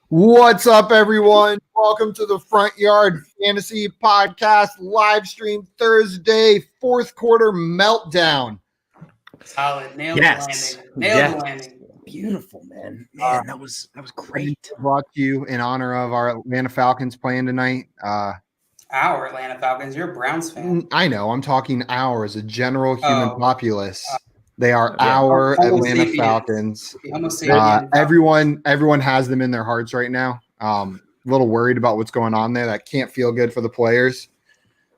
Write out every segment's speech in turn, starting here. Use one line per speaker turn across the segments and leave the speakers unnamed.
What's up, everyone? Welcome to the Front Yard Fantasy Podcast live stream Thursday, fourth quarter meltdown.
Solid. Nailed the landing.
Beautiful, man. That was great.
Brought to you in honor of our Atlanta Falcons playing tonight.
Our Atlanta Falcons. You're a Browns fan.
I know. I'm talking ours, a general human populace. They are our Atlanta Falcons. Everyone has them in their hearts right now. A little worried about what's going on there. That can't feel good for the players.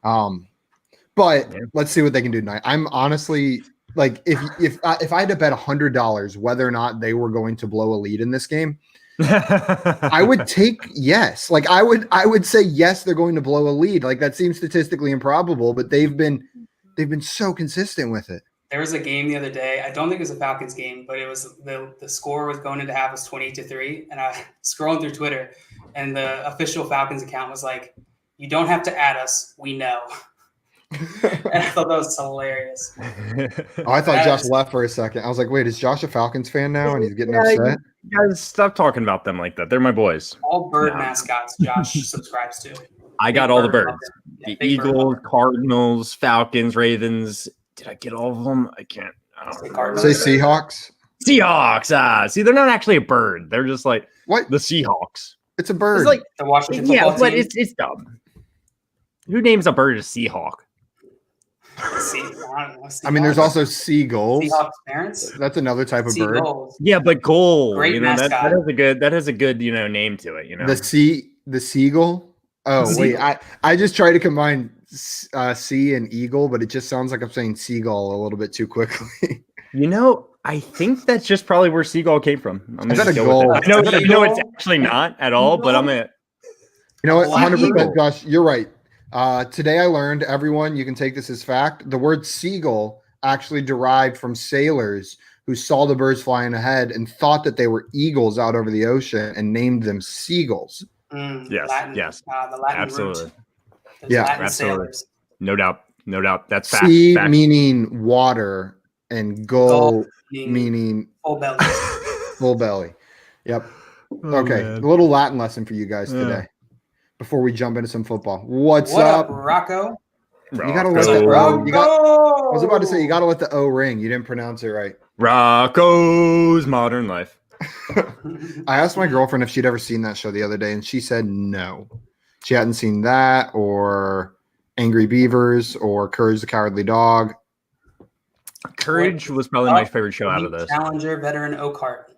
But let's see what they can do tonight. I'm honestly like, if I had to bet $100 whether or not they were going to blow a lead in this game, I would take yes. Like I would say yes, they're going to blow a lead. Like that seems statistically improbable, but they've been so consistent with it.
There was a game the other day. I don't think it was a Falcons game, but it was the score was going into half was 28-3. And I scrolling through Twitter, and the official Falcons account was like, "You don't have to add us. We know." And I thought that was hilarious.
I thought Josh left for a second. I was like, wait, is Josh a Falcons fan now? And he's getting upset?
Guys, stop talking about them like that. They're my boys.
All bird mascots Josh subscribes to.
I got all the birds. The Eagles, Cardinals, Falcons, Ravens. Did I get all of them? I can't. I don't know.
Say Seahawks.
Seahawks. See, they're not actually a bird. They're just like
what?
The Seahawks.
It's a bird.
It's like the Washington football team.
But it's dumb. Who names a bird a Seahawk?
I mean, there's also seagulls.
Seahawks parents.
That's another type of bird.
Yeah, but goal.
Great mascot.
That has a good name to it.
The seagull. Oh wait, I just try to combine sea and eagle, but it just sounds like I'm saying seagull a little bit too quickly.
I think that's just probably where seagull came from.
Is that a goal?
I know it's actually not at all, but I'm gonna.
You know what? 100%, Josh. You're right. Today I learned, everyone, you can take this as fact. The word seagull actually derived from sailors who saw the birds flying ahead and thought that they were eagles out over the ocean and named them seagulls.
Yes.
The Latin
absolutely.
Root.
Yeah,
Latin
absolutely.
Sailors.
No doubt. That's fact.
Sea meaning water and gull meaning
full belly.
Full belly. Yep. Okay. A little Latin lesson for you guys today. Before we jump into some football. What's up,
Rocco?
You gotta let the O. I was about to say you gotta let the O ring. You didn't pronounce it right.
Rocco's Modern Life.
I asked my girlfriend if she'd ever seen that show the other day, and she said no. She hadn't seen that, or Angry Beavers, or Courage the Cowardly Dog.
Courage was probably my favorite show out of this.
Challenger veteran Oakhart.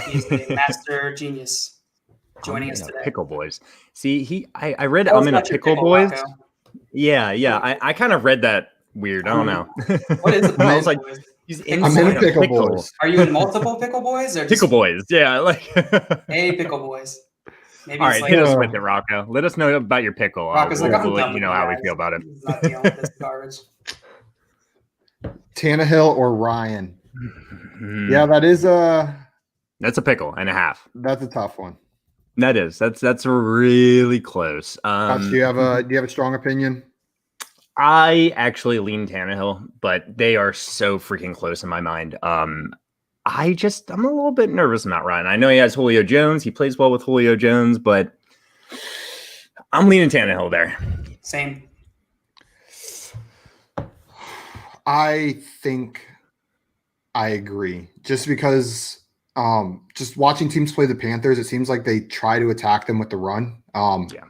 He's the master genius. Joining us today.
Pickle Boys. See, I read I'm in a Pickle Boys. Rocco. Yeah. I kind of read that weird. I don't know.
What is it?
I was like,
I'm in a Pickle Boys.
Are you in multiple Pickle Boys? Or
Pickle Boys, yeah. Like
hey, Pickle Boys.
Maybe all right, hit us with it, Rocco. Let us know about your pickle.
Rocco's like,
we'll let you know how we feel about it.
He's not dealing with this garbage.
Tannehill or Ryan? Yeah, that's
a pickle and a half.
That's a tough one.
That's really close.
Josh, do you have a strong opinion?
I actually lean Tannehill, but they are so freaking close in my mind. I'm a little bit nervous about Ryan. I know he has Julio Jones. He plays well with Julio Jones, but I'm leaning Tannehill there.
Same.
I think I agree. Just because just watching teams play the Panthers, it seems like they try to attack them with the run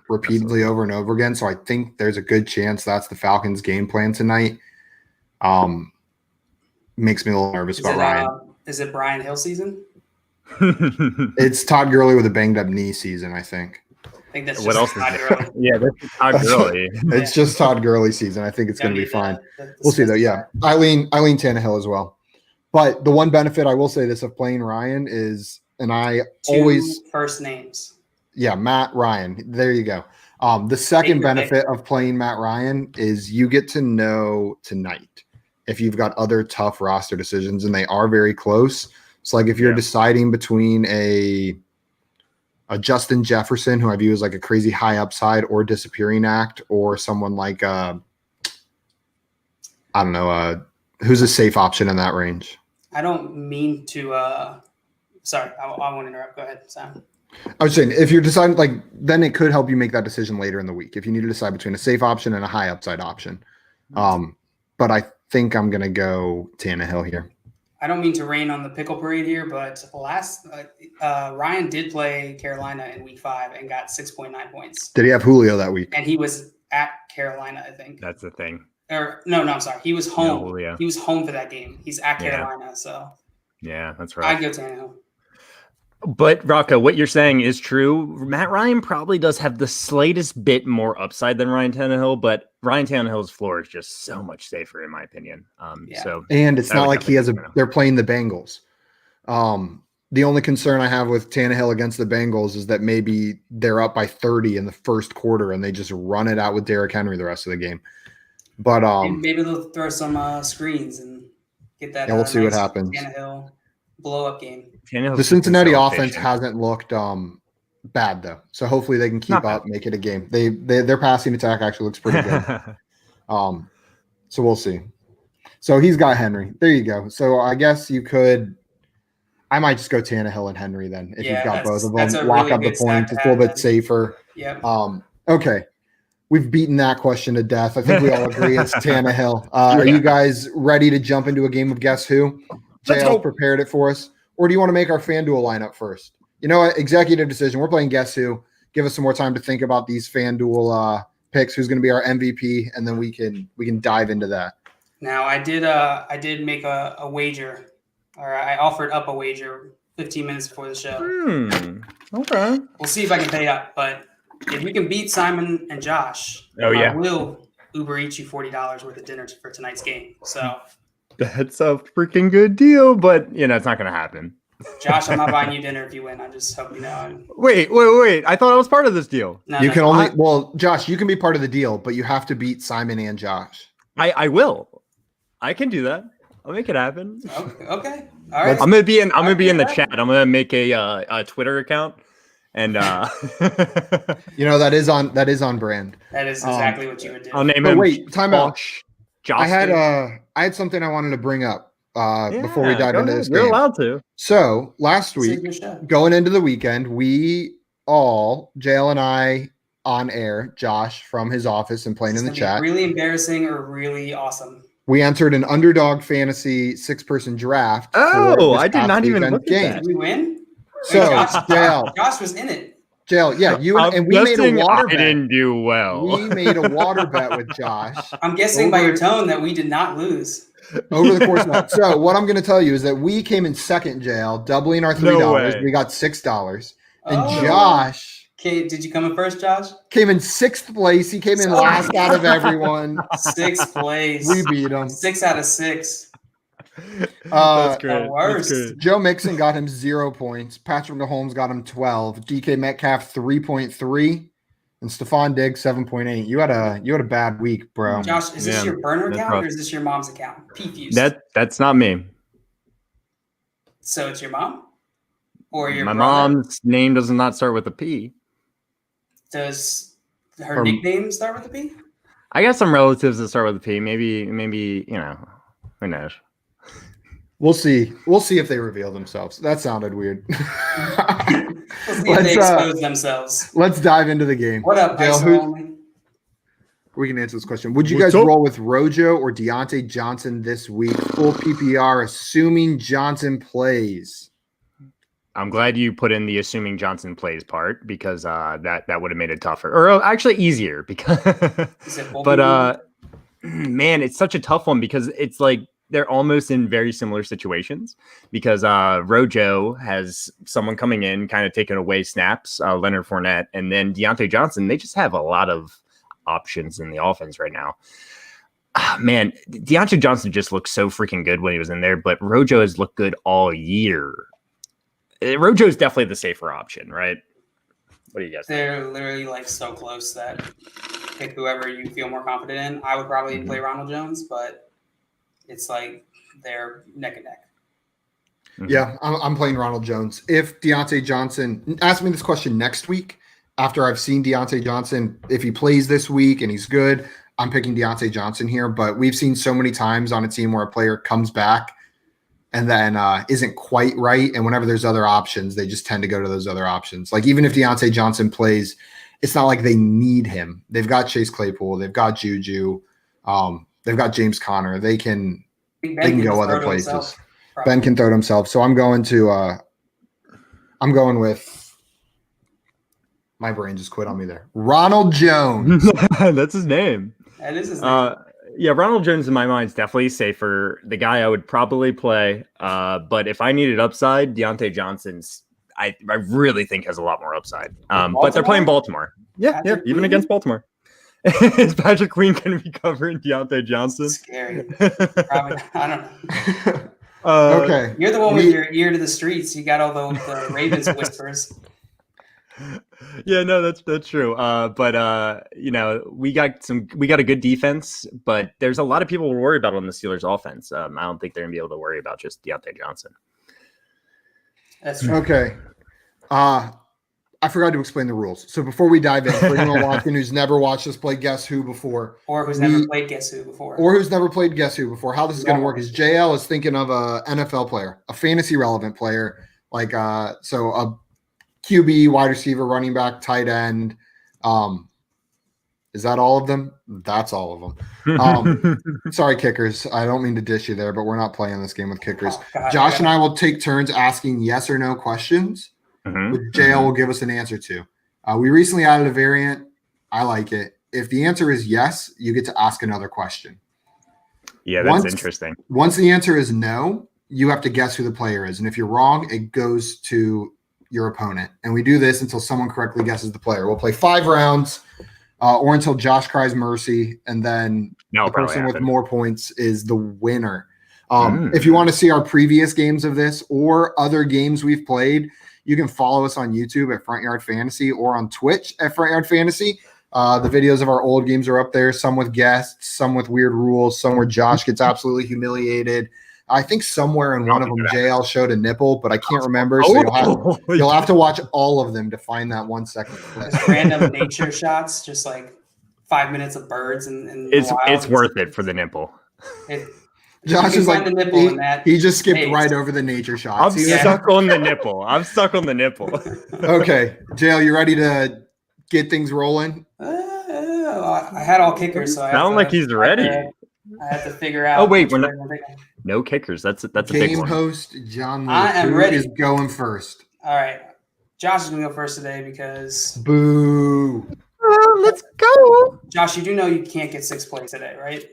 repeatedly over and over again. So I think there's a good chance that's the Falcons' game plan tonight. Makes me a little nervous about Ryan.
Is it Brian Hill season?
It's Todd Gurley with a banged up knee season, I think.
I think that's
what else Todd Gurley. Yeah, that's Todd Gurley.
It's just Todd Gurley season. I think it's going to be fine. We'll see though. Yeah, I lean Tannehill as well. But the one benefit I will say this of playing Ryan is, and I always
first names.
Yeah, Matt Ryan. There you go. The second benefit of playing Matt Ryan is you get to know tonight if you've got other tough roster decisions, and they are very close. So like if you're deciding between a Justin Jefferson, who I view as like a crazy high upside or disappearing act, or someone like I don't know, who's a safe option in that range?
I don't mean to sorry, I want to interrupt. Go ahead, Sam.
I was saying, if you're deciding, like, then it could help you make that decision later in the week if you need to decide between a safe option and a high upside option. But I think I'm going to go Tannehill here.
I don't mean to rain on the pickle parade here, but Ryan did play Carolina in week 5 and got 6.9 points.
Did he have Julio that week?
And he was at Carolina, I think.
That's the thing.
Or no, I'm sorry. He was home.
No, Julio.
He was home for that game. He's at Carolina, so
yeah, that's right.
I'd go Tannehill.
But Rocco, what you're saying is true. Matt Ryan probably does have the slightest bit more upside than Ryan Tannehill, but Ryan Tannehill's floor is just so much safer, in my opinion. So,
and it's not like they're playing the Bengals. The only concern I have with Tannehill against the Bengals is that maybe they're up by 30 in the first quarter and they just run it out with Derrick Henry the rest of the game. But
maybe they'll throw some screens and get that.
Yeah, we'll see what happens.
Tannehill blow-up game.
The Cincinnati offense hasn't looked bad though, so hopefully they can keep up, make it a game. Their passing attack actually looks pretty good. So we'll see. So he's got Henry. There you go. So I guess you could. I might just go Tannehill and Henry then if you've got both of them. Lock up the points. It's a little bit safer.
Yep.
Okay. We've beaten that question to death. I think we all agree it's Tannehill. Are you guys ready to jump into a game of Guess Who? JL prepared it for us. Or do you want to make our FanDuel lineup first? You know what? Executive decision. We're playing Guess Who. Give us some more time to think about these FanDuel picks. Who's going to be our MVP? And then we can dive into that.
Now, I did make a wager, or I offered up a wager 15 minutes before the show.
Okay.
We'll see if I can pay up. But if we can beat Simon and Josh, I will Uber Eats you $40 worth of dinner for tonight's game. So
that's a freaking good deal, but it's not going to happen.
Josh, I'm not buying you dinner if you win. I just hope you know.
Wait. I thought I was part of this deal.
Josh, you can be part of the deal, but you have to beat Simon and Josh.
I will. I can do that. I'll make it happen.
Okay. All right.
I'm gonna be in the chat. I'm gonna make a Twitter account, and
that is on brand.
That is exactly what you would do.
I'll name him.
Wait, time out.
Josh.
I had something I wanted to bring up before we dive into this game.
You're allowed to.
So last week, going into the weekend, we all, JL and I, on air, Josh from his office and playing in the chat.
Really embarrassing or really awesome.
We entered an underdog fantasy 6-person draft.
Oh, I did not even look at that.
Did we win?
So, JL.
Josh was in it.
JL, yeah, and we made a water bet.
I didn't do well.
We made a water bet with Josh.
I'm guessing by your tone that we did not lose.
Over the course of that. So what I'm going to tell you is that we came in second, JL, doubling our $3. We got $6. And Josh...
Okay, did you come in first, Josh?
Came in 6th place. He came in last out of everyone.
6th place.
We beat him.
6 out of 6.
That's great.
The worst.
That's great.
Joe Mixon got him 0 points. Patrick Mahomes got him 12. DK Metcalf 3.3, and Stephon Diggs 7.8. You had a bad week, bro.
Josh, is this your burner account or is this your mom's account? P-Fuse.
That's not me.
So it's your mom, or your
my
brother?
Mom's name does not start with a P.
Does her nickname start with a P?
I got some relatives that start with a P. Maybe who knows?
We'll see. We'll see if they reveal themselves. That sounded weird.
We'll see if they expose themselves.
Let's dive into the game.
What up,
Dale? We can answer this question. Would you guys roll with Rojo or Deontay Johnson this week? Full PPR, assuming Johnson plays.
I'm glad you put in the assuming Johnson plays part because that would have made it tougher, or actually easier. Because, man, it's such a tough one because it's like they're almost in very similar situations. Because Rojo has someone coming in, kind of taking away snaps, Leonard Fournette, and then Deontay Johnson. They just have a lot of options in the offense right now. Man, Deontay Johnson just looked so freaking good when he was in there, but Rojo has looked good all year. Rojo is definitely the safer option, right? What do you guys think?
They're literally like so close that pick whoever you feel more confident in. I would probably play Ronald Jones, but it's like they're neck and neck.
Yeah, I'm playing Ronald Jones. If Deontay Johnson, ask me this question next week after I've seen Deontay Johnson. If he plays this week and he's good, I'm picking Deontay Johnson here. But we've seen so many times on a team where a player comes back and then isn't quite right. And whenever there's other options, they just tend to go to those other options. Like even if Deontay Johnson plays, it's not like they need him. They've got Chase Claypool, they've got Juju, they've got James Conner. They can go other places. Ben can throw it himself. So I'm going with. My brain just quit on me there. Ronald Jones.
That's his name.
That is his name.
Yeah, Ronald Jones in my mind is definitely safer. The guy I would probably play. But if I needed upside, Deontay Johnson's I really think has a lot more upside. But they're playing Baltimore. Yeah, even against Baltimore. Is Patrick Queen going to be covering Deontay Johnson?
Scary. Probably. I don't know.
Okay.
You're the one with your ear to the streets. You got all the Ravens whispers.
Yeah, no, that's true. But we got a good defense, but there's a lot of people we're worried about on the Steelers offense. I don't think they're gonna be able to worry about just Deontay Johnson.
That's true.
Okay. I forgot to explain the rules. So before we dive in, for anyone watching who's never watched us play Guess Who before,
or who's never played Guess Who before, how this is going to work is JL is thinking of a NFL player, a fantasy relevant player, like so a QB, wide receiver, running back, tight end. Is that all of them? That's all of them. Sorry, kickers. I don't mean to dish you there, but we're not playing this game with kickers. Oh, God,
Josh and I will take turns asking yes or no questions, which JL will give us an answer to. We recently added a variant. I like it. If the answer is yes, you get to ask another question.
Yeah, that's interesting.
Once the answer is no, you have to guess who the player is. And if you're wrong, it goes to your opponent. And we do this until someone correctly guesses the player. We'll play 5 rounds or until Josh cries mercy. And then the person with more points is the winner. If you want to see our previous games of this or other games we've played, you can follow us on YouTube at Front Yard Fantasy or on Twitch at Front Yard Fantasy. The videos of our old games are up there, some with guests, some with weird rules, some where Josh gets absolutely humiliated. I think somewhere in one of them, JL showed a nipple, but I can't remember. So you'll have to watch all of them to find that 1 second clip.
Just random nature shots, just like 5 minutes of birds and
it's worth it for the nipple.
Josh is like he just skipped right over the nature shots.
I'm stuck on the nipple.
Okay, JL, you ready to get things rolling?
I had all kickers, so
sound like he's ready.
I had to figure out.
Oh wait, we're not. No kickers. That's a big one.
Game host John Lee,
I am ready.
Is going first.
All right, Josh is going to go first today because.
Boo!
Let's go.
Josh, you do know you can't get 6 points today, right?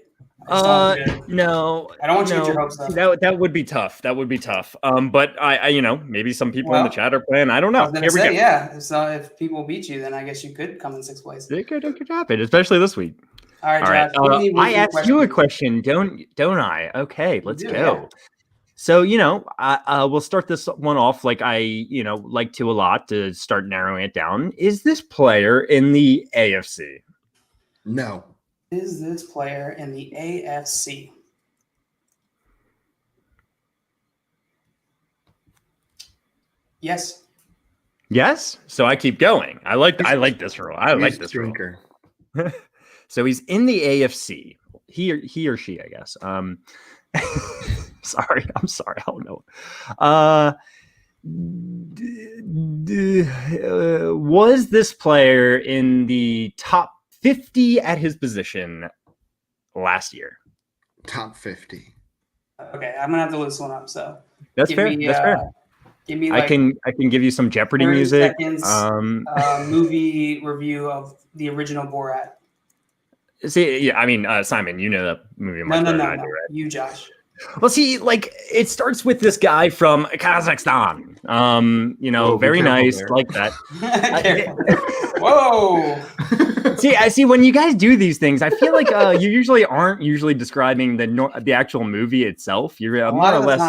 No.
I don't want you to get your hopes up.
That would be tough. But I maybe some people in the chat are playing. I don't know.
Here we go. Yeah. So if people beat you, then I guess you could come in 6th place.
It could happen, especially this week.
All right. Josh,
I asked you a question, don't I? Okay, let's go. Yeah. So we'll start this one off like I like to a lot to start narrowing it down. Is this player in the AFC?
No.
Is this player in the AFC? Yes.
Yes. So I keep going. I like this rule. I like this rule. So he's in the AFC. He or she, I guess. Sorry. I'm sorry. I don't know. Was this player in the top 50 at his position last year?
Top 50.
Okay, I'm gonna have to look this one up. So
that's fair. That's fair.
Give me.
I can give you some Jeopardy music.
Movie review of the original Borat.
See, yeah, I mean, Simon, you know that movie much better than I do, right?
You, Josh.
Well, see, it starts with this guy from Kazakhstan. Very nice, there. Like that.
Whoa.
I see. When you guys do these things, I feel like you usually aren't describing the actual movie itself. You're more or less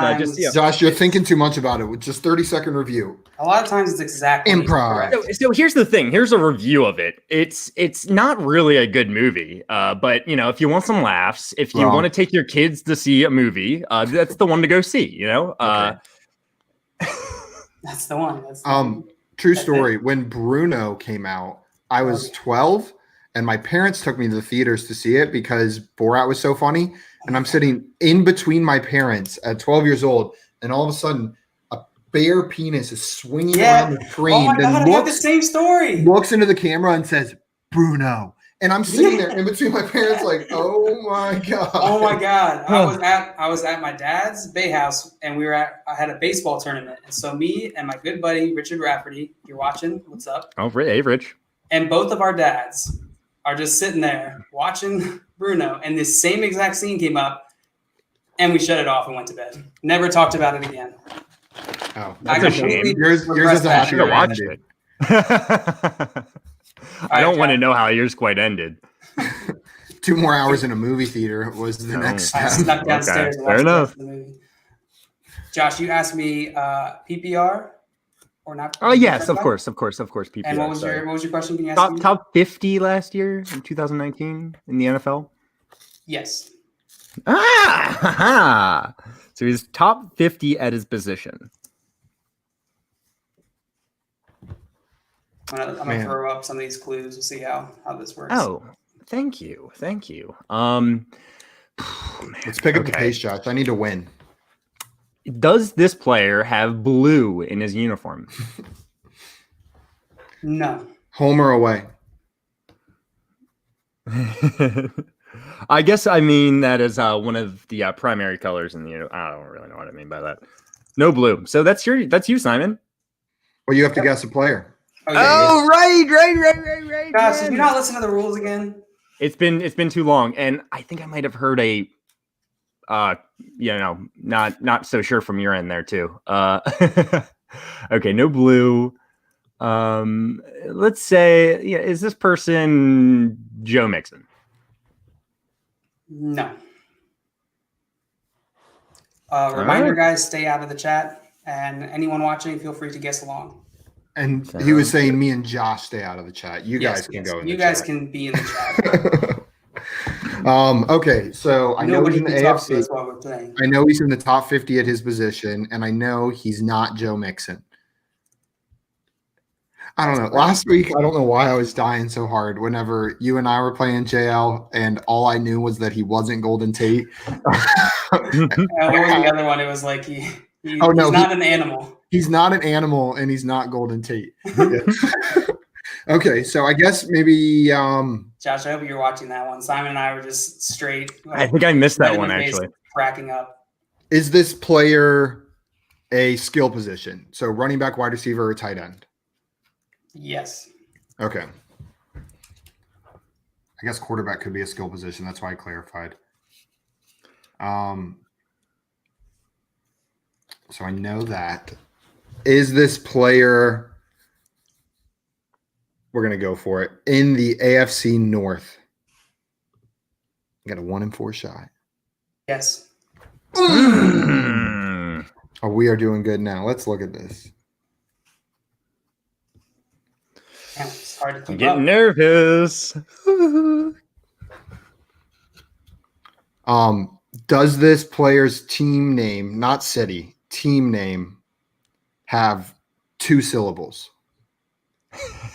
Josh, you're thinking too much about it. With just 30-second review.
A lot of times it's exactly
improv.
So here's the thing. Here's a review of it. It's not really a good movie. But if you want some laughs, if you want to take your kids to see a movie, that's the one to go see.
Okay.
That's the one.
True story. When Bruno came out, I was 12, and my parents took me to the theaters to see it because Borat was so funny. and I'm sitting in between my parents at 12 years old, and all of a sudden, a bare penis is swinging around the screen.
Oh my God, I have the same story.
Looks into the camera and says, "Bruno." And I'm sitting there in between my parents, like, "Oh my God!"
Oh my God! I was at my dad's bay house, and I had a baseball tournament, and so me and my good buddy Richard Rafferty, if you're watching, what's up?
Oh, hey, Rich.
And both of our dads are just sitting there watching Bruno, and this same exact scene came up, and we shut it off and went to bed. Never talked about it again.
Oh,
that's a shame.
Yours is a happy
watched it. I don't want to know how yours quite ended.
2 more hours in a movie theater was the next step.
I snuck downstairs and watched the movie. Josh, you asked me PPR or not?
Oh yes, of course, PPR.
And what was your question? Can you ask me?
Top 50 last year in 2019 in the NFL?
Yes.
So he's top 50 at his position.
I'm gonna throw up some of these clues. We'll see how this works.
Oh, thank you.
Let's pick up the pace, Josh. I need to win.
Does this player have blue in his uniform?
No.
Home or away?
I guess I mean that is one of the primary colors in the. I don't really know what I mean by that. No blue. So that's you, Simon.
Well, you have to guess a player.
Oh, right.
Gosh, did you not listen to the rules again?
It's been too long, and I think I might have heard a, not so sure from your end there too. Okay, no blue. Let's say, is this person Joe Mixon?
No. Reminder, guys, stay out of the chat, and anyone watching, feel free to guess along.
And he was saying me and Josh stay out of the chat. You guys can go in the chat.
You guys can be in the chat.
Okay, so I know he's in the AFC.
While we're playing.
I know he's in the top 50 at his position, and I know he's not Joe Mixon. I don't know. Last week, I don't know why I was dying so hard whenever you and I were playing JL, and all I knew was that he wasn't Golden Tate.
What was the other one? It was like he's not an animal.
He's not an animal, and he's not Golden Tate. Okay, so I guess maybe
Josh, I hope you're watching that one. Simon and I were just straight.
I think I missed that one, actually.
Cracking up.
Is this player a skill position? So running back, wide receiver, or tight end?
Yes.
Okay. I guess quarterback could be a skill position. That's why I clarified. So I know that. Is this player, we're going to go for it, in the AFC North? You got a 1 in 4 shot.
Yes.
Oh, we are doing good now. Let's look at this.
Yeah, it's hard to keep
I'm getting
up.
nervous.
Does this player's team name, not city, team name, have 2 syllables?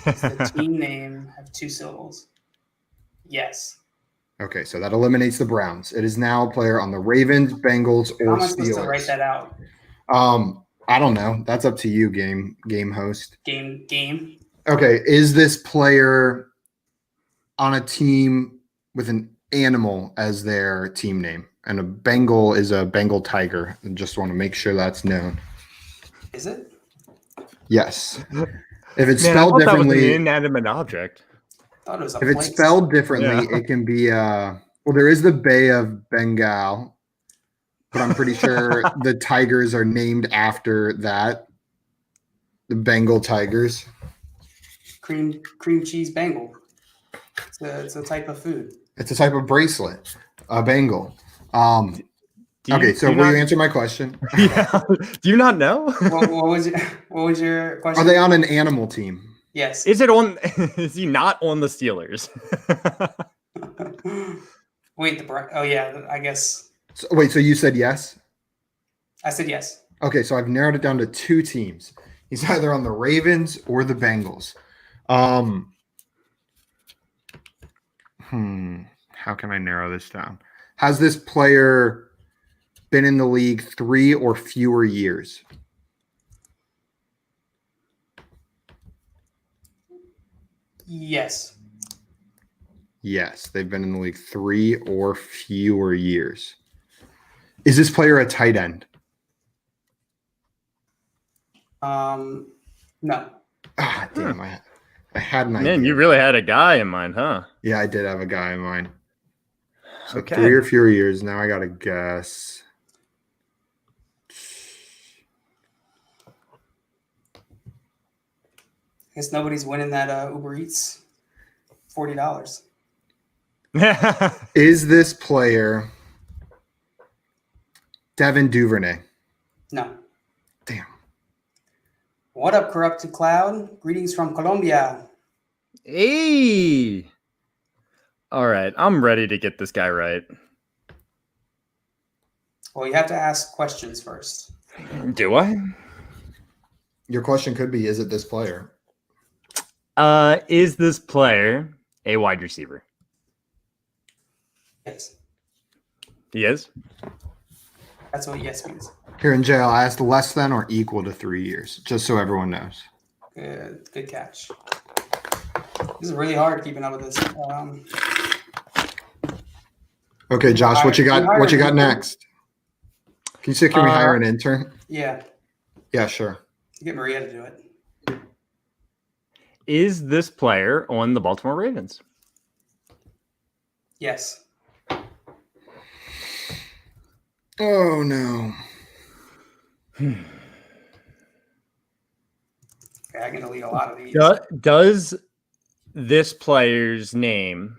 Does the team name have 2 syllables? Yes.
Okay, so that eliminates the Browns. It is now a player on the Ravens, Bengals, or
How am I supposed
Steelers.
to write that out?
I don't know. That's up to you, game host.
Game.
Okay, is this player on a team with an animal as their team name? And a Bengal is a Bengal tiger. I just want to make sure that's known.
Is it?
Yes. If it's spelled differently,
that was an inanimate object.
I thought it was a
if it's spelled differently, it can be well, there is the Bay of Bengal, but I'm pretty sure the tigers are named after that. The Bengal tigers.
Cream cheese Bengal. It's a type of food.
It's a type of bracelet, a Bengal. Okay, so will you answer my question?
Yeah. Do you not know?
What was your question?
Are they on an animal team?
Yes.
Is he not on the Steelers?
Wait, oh yeah, I guess.
So you said yes?
I said yes.
Okay, so I've narrowed it down to 2 teams. He's either on the Ravens or the Bengals. How can I narrow this down? Has this player been in the league 3 or fewer years?
Yes.
Yes, they've been in the league 3 or fewer years. Is this player a tight end?
No.
Ah, damn, I had an idea.
Man, you really had a guy in mind, huh?
Yeah, I did have a guy in mind. So
Okay.
3 or fewer years. Now I got to guess.
I guess nobody's winning that Uber Eats $40.
Is this player Devin Duvernay?
No.
Damn.
What up, Corrupted Cloud? Greetings from Colombia.
Hey. All right, I'm ready to get this guy right.
Well, you have to ask questions first.
Do I?
Your question could be, is it this player?
Is this player a wide receiver?
Yes.
He is.
That's what yes means.
Here in jail, I asked less than or equal to 3 years, just so everyone knows.
Good catch. This is really hard keeping up with this.
Okay, Josh, what you got? What you got next? Can you say, can we hire an intern?
Yeah.
Yeah, sure.
Get Maria to do it.
Is this player on the Baltimore Ravens?
Yes.
Oh, no.
Okay, I can delete a lot of these.
Does this player's name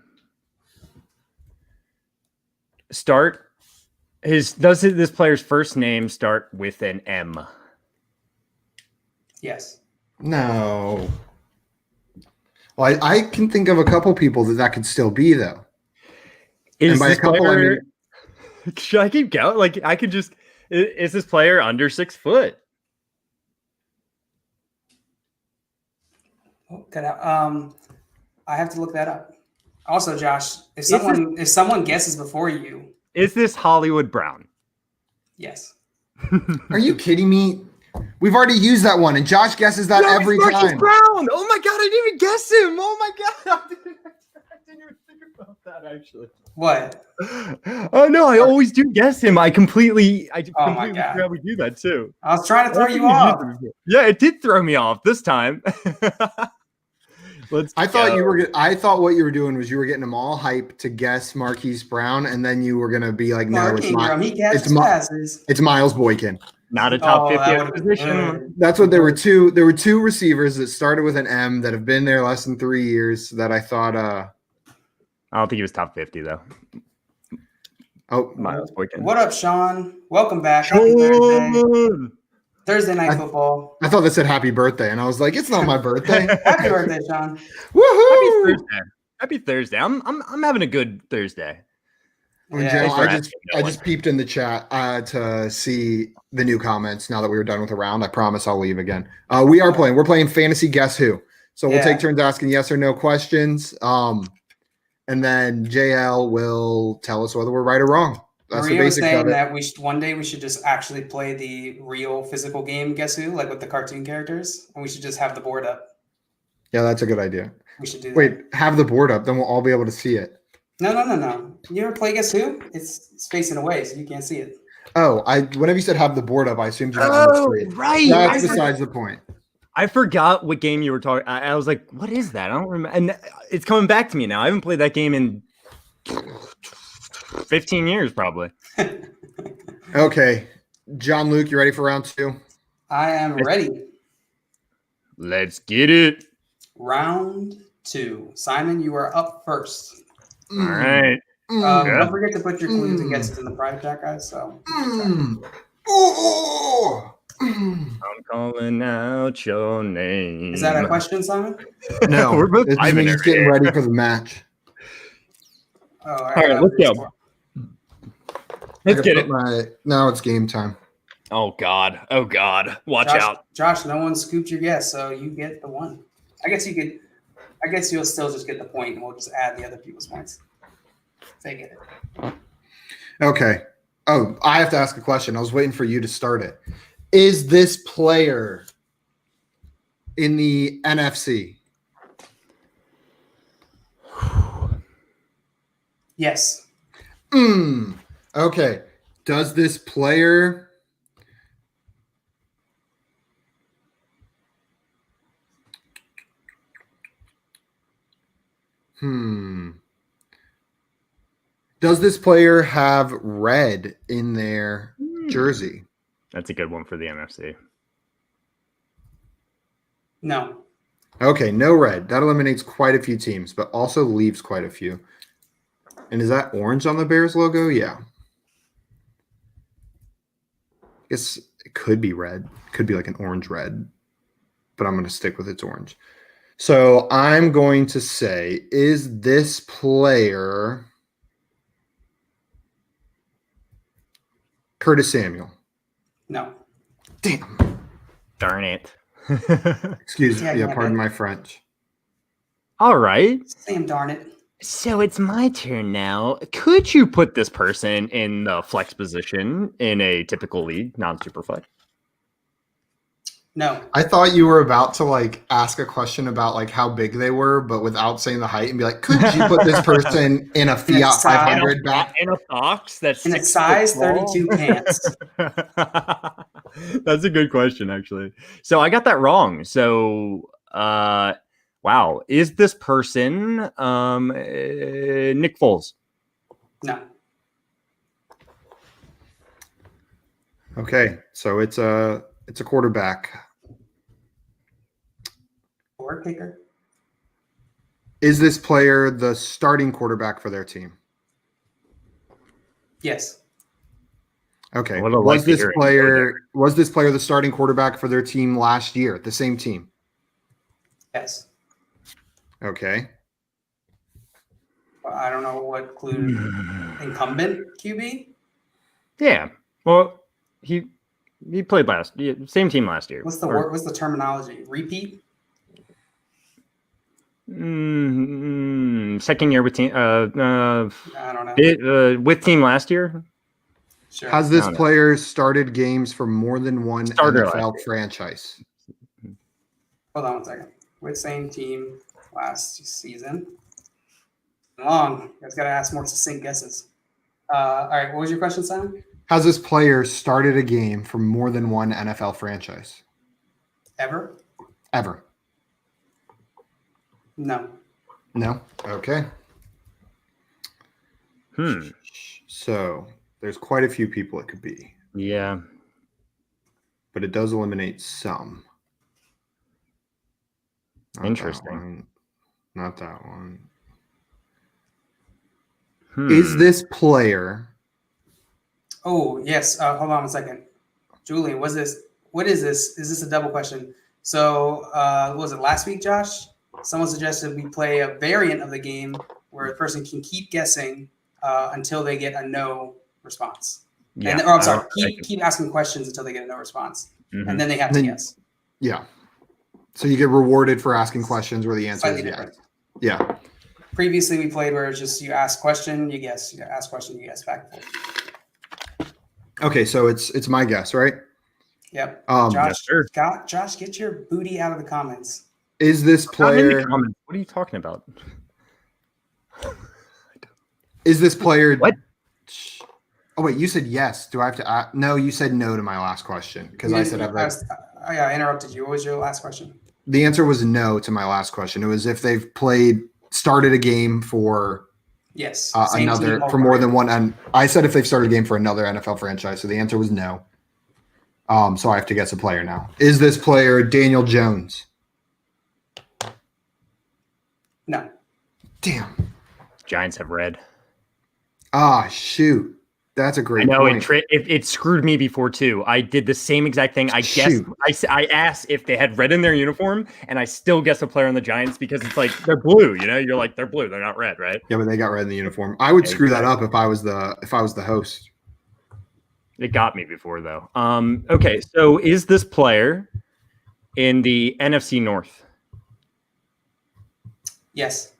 start does this player's first name start with an M?
Yes.
No. Well, I can think of a couple people that could still be, though.
Is
by
this
a couple,
player,
I mean,
should I keep going? Like, I could just, is this player under 6 foot?
I have to look that up. Also, Josh, if someone guesses before you,
is this Hollywood Brown?
yes.
Are you kidding me? We've already used that one, and Josh guesses that every
Marcus
time.
Brown. Oh my god, I didn't even guess him. Oh my god, I didn't even think about that actually.
What?
Oh no, I always do guess him. I completely
Oh my God.
forgot we do that too.
I was trying to throw you off.
Yeah, it did throw me off this time.
I thought what you were doing was you were getting them all hyped to guess Marquise Brown, and then you were gonna be like, "No,
Mark Ingram, he catches passes.
It's Miles Boykin."
Not a top 50
that
position.
That's what there were two. There were two receivers that started with an M that have been there less than 3 years. That I thought.
I don't think he was top 50 though.
Oh,
Miles Boykin.
What up, Sean? Welcome back. Happy Thursday. Thursday night football.
I thought that said happy birthday, and I was like, "It's not my birthday."
Happy birthday, Sean.
Woohoo!
Happy Thursday. I'm having a good Thursday.
Yeah,
I just peeped in the chat to see the new comments. Now that we were done with the round, I promise I'll leave again. We are playing. We're playing Fantasy Guess Who. So we'll take turns asking yes or no questions. And then JL will tell us whether we're right or wrong. That's
Maria
the
was
basics
saying
of it.
that one day we should just actually play the real physical game Guess Who, like with the cartoon characters, and we should just have the board up.
Yeah, that's a good idea.
We should do that.
Wait, have the board up, then we'll all be able to see it.
No. You ever play Guess Who? It's facing away, so you can't see it.
Oh, whenever you said have the board up, I assumed you meant on the screen.
Right.
That's besides the point.
I forgot what game you were talking. I was like, what is that? I don't remember. And it's coming back to me now. I haven't played that game in 15 years, probably.
Okay. John Luke, you ready for round 2?
I am ready.
Let's get it.
Round 2. Simon, you are up first.
All right.
Don't forget to put your clues and guesses in the private chat, guys. So.
I'm calling out your name.
Is that a question, Simon?
No,
We're both
it's me just getting ready for the match.
Oh, all
right, let's go. Let's get it.
Now it's game time.
Oh God. Watch out.
Josh, no one scooped your guess, so you get the one. I guess you'll still just get the point, and we'll just add the other people's points. If they get it.
Okay. Oh, I have to ask a question. I was waiting for you to start it. Is this player in the NFC?
Yes.
Okay. Does this player Does this player have red in their jersey?
That's a good one for the NFC.
No.
Okay, no red. That eliminates quite a few teams, but also leaves quite a few. And is that orange on the Bears logo? Yeah. I guess it could be red. It could be like an orange red, but I'm going to stick with its orange. So I'm going to say, is this player Curtis Samuel?
No.
Damn.
Darn it.
Excuse me. Yeah, pardon my French.
All right.
Sam darn it.
So it's my turn now. Could you put this person in the flex position in a typical league, non-super flex?
No.
I thought you were about to like ask a question about like how big they were, but without saying the height, and be like, could you put this person in a Fiat 500 back
in a box that's
in a size 32 pants?
That's a good question, actually. So I got that wrong. So, wow, is this person Nick Foles?
No.
Okay, so it's a quarterback.
Or kicker?
Is this player the starting quarterback for their team?
Yes.
Okay.
What a
Was this
likelihood.
player the starting quarterback for their team last year, the same team?
Yes.
Okay.
I don't know what included incumbent QB.
Yeah. Well, he played same team last year.
What's the word? What's the terminology? Repeat?
Second year with team.
I don't know.
With team last year.
Sure.
Has this player started games for more than one NFL franchise?
Hold on 1 second. With same team last season. Long. You guys got to ask more succinct guesses. All right. What was your question, Simon?
Has this player started a game for more than one NFL franchise?
Ever? No.
No? Okay.
Hmm.
So there's quite a few people it could be.
Yeah.
But it does eliminate some.
Interesting.
Not that one.
Is
this player?
Oh, yes. Hold on 1 second. Julian, what is this? Is this a double question? So, what was it last week, Josh? Someone suggested we play a variant of the game where a person can keep guessing until they get a no response.
Yeah.
I'm sorry. Keep asking questions until they get a no response, and then they have to guess.
Yeah. So you get rewarded for asking questions where the answer
Slightly
is yes.
different.
Yeah.
Previously, we played where it's just you ask question, you guess. You ask question, you guess back and forth.
Okay, so it's my guess, right?
Yep.
yes,
Josh, get your booty out of the comments.
Is this player?
What are you talking about?
Is this player?
What?
Oh wait, you said yes. Do I have to? No, you said no to my last question because I said
I interrupted you. What was your last question?
The answer was no to my last question. It was if they've started a game for another for more than one. And I said if they've started a game for another NFL franchise. So the answer was no. So I have to guess a player now. Is this player Daniel Jones?
No.
Damn.
Giants have red.
Ah, shoot. That's a great point.
It screwed me before too. I did the same exact thing. I guessed. I asked if they had red in their uniform, and I still guessed a player on the Giants because it's like they're blue. You know, you're like they're blue. They're not red, right?
Yeah, but they got red in the uniform. I would screw that up if I was the host.
It got me before though. Okay, so is this player in the NFC North?
Yes.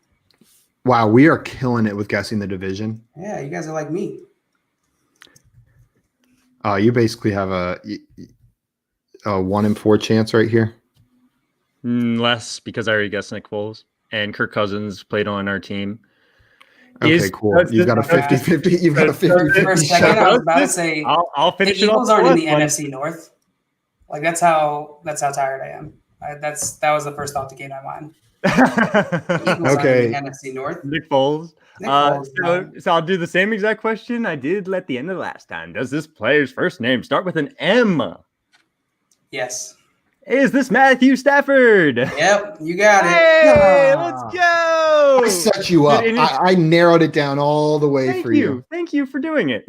Wow, we are killing it with guessing the division.
Yeah, you guys are like me.
You basically have a 1 in 4 chance right here.
Less because I already guessed Nick Foles and Kirk Cousins played on our team.
Okay, cool. You've got a 50-50. You've got a 50-50
For a second,
shot.
I was about to say
I'll finish
the
it off.
Eagles aren't in the NFC North. Like that's how tired I am. That was the first thought that came to my mind. Eagles aren't in the NFC North.
Nick Foles.
Nick Foles,
So I'll do the same exact question I did at the end of last time. Does this player's first name start with an M?
Yes.
Is this Matthew Stafford?
Yep, you got it.
Hey, let's go.
I set you up. I narrowed it down all the way for you.
Thank you for doing it.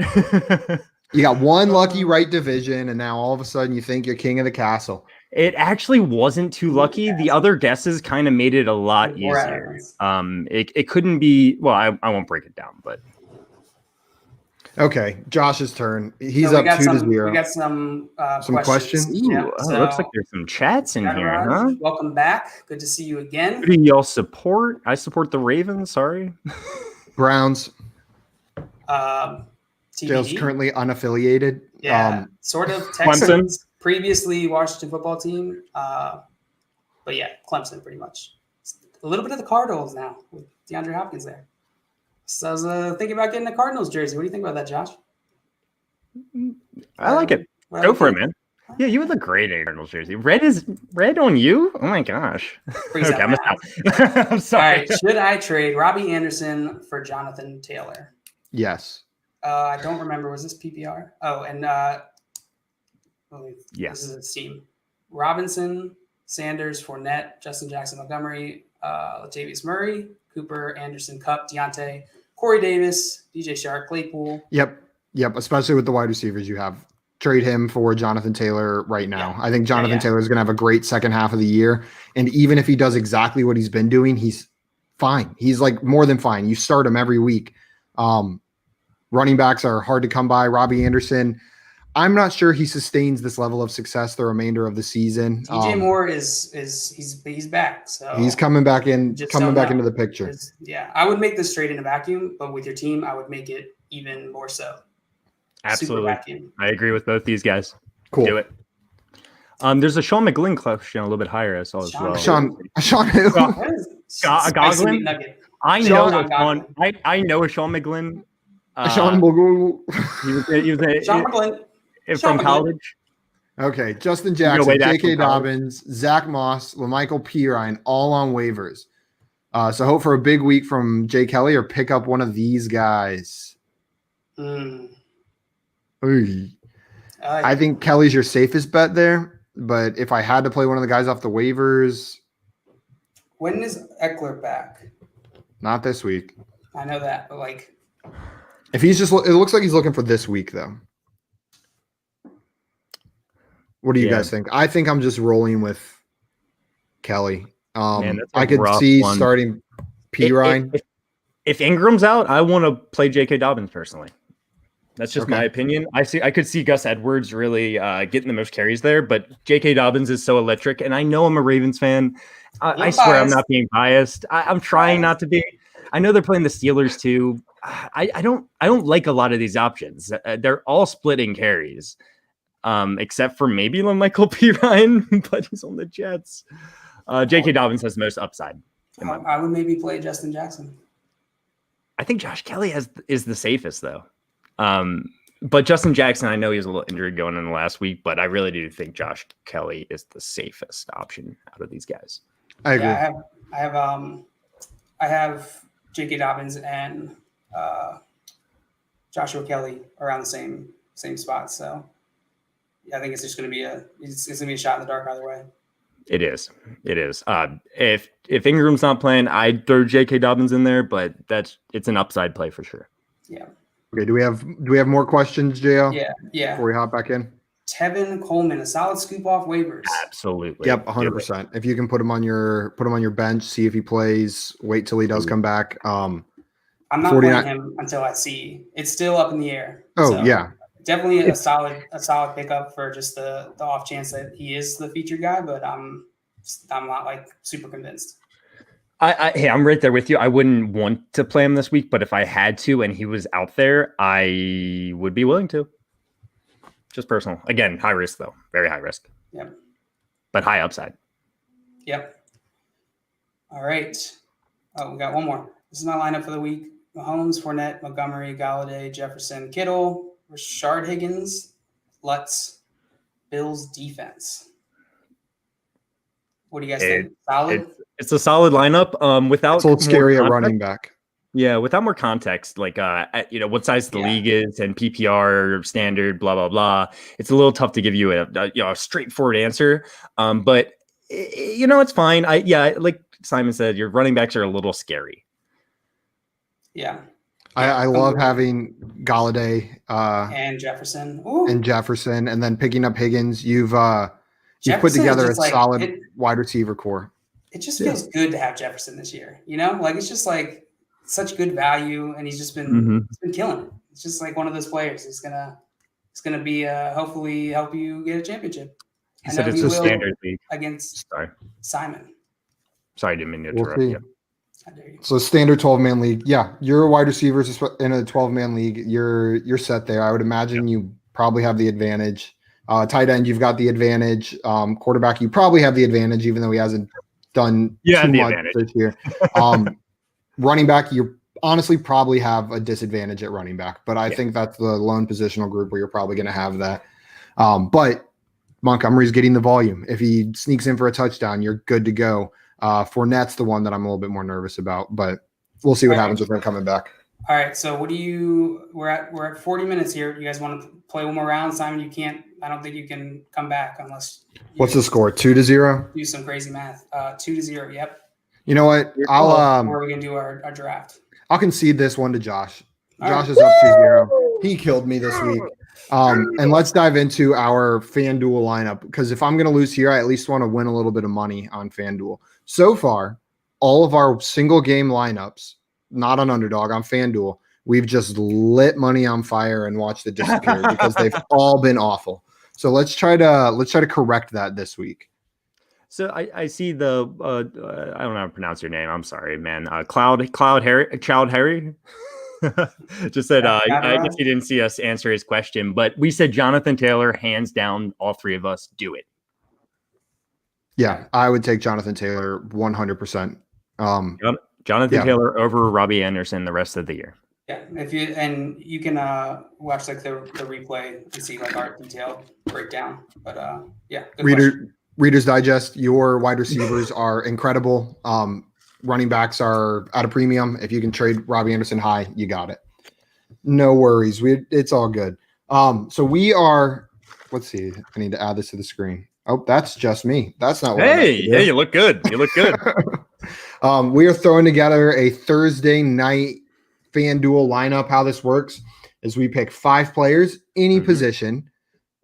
You got one lucky right division, and now all of a sudden you think you're king of the castle.
It actually wasn't too lucky. The other guesses kind of made it a lot easier. It couldn't be. Well, I won't break it down, but
okay. Josh's turn. He's up 2-0.
We got some
questions.
Ooh, it looks like there's some chats in here, huh?
Welcome back. Good to see you again.
Who do y'all support? I support the Ravens. Sorry,
Browns.
Jail's
currently unaffiliated.
Yeah, sort of. Texans, previously Washington football team. But yeah, Clemson pretty much. A little bit of the Cardinals now with DeAndre Hopkins there. So I was thinking about getting a Cardinals jersey. What do you think about that, Josh?
I like it. Go for it, man. Yeah, you would look great in a Cardinals jersey. Red on you? Oh my gosh. Okay, I'm sorry.
All right, should I trade Robbie Anderson for Jonathan Taylor?
Yes.
I don't remember. Was this PPR? Oh, and
yes,
this is a team. Robinson, Sanders, Fournette, Justin Jackson, Montgomery, Latavius Murray, Cooper, Anderson, Kupp, Deontay, Corey Davis, DJ Shark, Claypool.
Yep. Especially with the wide receivers you have. Trade him for Jonathan Taylor right now. Yeah. I think Jonathan Taylor is going to have a great second half of the year. And even if he does exactly what he's been doing, he's fine. He's like more than fine. You start him every week. Running backs are hard to come by. Robbie Anderson, I'm not sure he sustains this level of success the remainder of the season.
DJ Moore he's back. So
he's coming back into the picture.
Yeah, I would make this trade in a vacuum, but with your team, I would make it even more so.
Absolutely. I agree with both these guys.
Cool.
Do it. There's a Sean McGlynn question a little bit higher as well.
Sean who?
Goglin? I know a Sean McGlynn.
Sean McGlynn.
He was Sean McGlynn.
From college.
Okay. Justin Jackson, J.K. Dobbins, Zach Moss, LaMichael Pirine, all on waivers. So hope for a big week from Jay Kelly or pick up one of these guys. I think Kelly's your safest bet there, but if I had to play one of the guys off the waivers.
When is Eckler back?
Not this week.
I know that, but like.
If he's it looks like he's looking for this week, though. What do you guys think? I think I'm just rolling with Kelly. I could see starting Pirine.
If Ingram's out, I want to play J.K. Dobbins personally. That's just my opinion. I could see Gus Edwards really getting the most carries there, but J.K. Dobbins is so electric, and I know I'm a Ravens fan. I swear I'm not being biased. I'm trying not to be. I know they're playing the Steelers too. I don't like a lot of these options. They're all splitting carries, except for maybe LaMichael Pirine, but he's on the Jets. J.K. Dobbins has the most upside.
I would maybe play Justin Jackson.
I think Josh Kelly is the safest though. But Justin Jackson, I know he was a little injured going in the last week, but I really do think Josh Kelly is the safest option out of these guys.
I agree.
Yeah, I have J.K. Dobbins and Joshua Kelly around the same spot. So I think it's just going to be it's going to be a shot in the dark either way.
It is. If Ingram's not playing, I'd throw J.K. Dobbins in there, but it's an upside play for sure.
Yeah.
Okay. Do we have more questions, JL?
Yeah.
Before we hop back in.
Tevin Coleman, a solid scoop off waivers.
Absolutely.
Yep, 100%. If you can put him on your bench, see if he plays. Wait till he does come back.
I'm not playing him until I see. It's still up in the air.
Oh yeah.
Definitely a solid pickup for just the off chance that he is the featured guy, but I'm not like super convinced.
Hey, I'm right there with you. I wouldn't want to play him this week, but if I had to and he was out there, I would be willing to. Just personal. Again, high risk though. Very high risk.
Yep.
But high upside.
Yep. All right. Oh, we got one more. This is my lineup for the week. Mahomes, Fournette, Montgomery, Galladay, Jefferson, Kittle, Rashard Higgins, Lutz, Bills defense. What do you guys think? Solid?
It's a solid lineup. Without
It's a little scary at
context,
running back.
Yeah, without more context, like what size the league is and PPR standard, blah blah blah. It's a little tough to give you a straightforward answer. But it's fine. Like Simon said, your running backs are a little scary.
Yeah.
I love having Galladay
and Jefferson.
And then picking up Higgins. You've put together a solid wide receiver core.
It just feels good to have Jefferson this year. It's just like such good value, and he's just been killing it. It's just like one of those players. It's gonna be hopefully help you get a championship.
He said it's a standard league
against Simon.
Sorry, didn't mean to interrupt you.
So standard 12-man league. Yeah, your wide receivers in a 12-man league. You're set there. I would imagine you probably have the advantage. Tight end, you've got the advantage. Quarterback, you probably have the advantage, even though he hasn't done too much this year. Running back, you honestly probably have a disadvantage at running back, but I think that's the lone positional group where you're probably going to have that. But Montgomery's getting the volume. If he sneaks in for a touchdown, you're good to go. Fournette's the one that I'm a little bit more nervous about, but we'll see what happens with him coming back.
All right. So we're at 40 minutes here. You guys want to play one more round? Simon, I don't think you can come back unless.
What's the score? 2-0?
Do some crazy math. 2-0. Yep.
You know what?
Where are we going to do our draft?
I'll concede this one to Josh. Josh is up 2-0. He killed me this week. And let's dive into our FanDuel lineup, because if I'm going to lose here, I at least want to win a little bit of money on FanDuel. So far, all of our single game lineups, not on Underdog, on FanDuel, we've just lit money on fire and watched it disappear because they've all been awful. So let's try to correct that this week.
So I see the I don't know how to pronounce your name. I'm sorry, man. Child Harry just said I guess he didn't see us answer his question, but we said Jonathan Taylor, hands down, all three of us do it.
Yeah, I would take Jonathan Taylor 100%.
Jonathan Taylor over Robbie Anderson the rest of the year.
Yeah, you can watch like the replay and see like our detailed breakdown. But
Reader's Digest, your wide receivers are incredible. Running backs are at a premium. If you can trade Robbie Anderson high, you got it. No worries. It's all good. So we are, let's see. I need to add this to the screen. Oh, that's just me. That's not what
Hey, you look good. You look good.
We are throwing together a Thursday night FanDuel lineup. How this works is we pick 5 players, any position,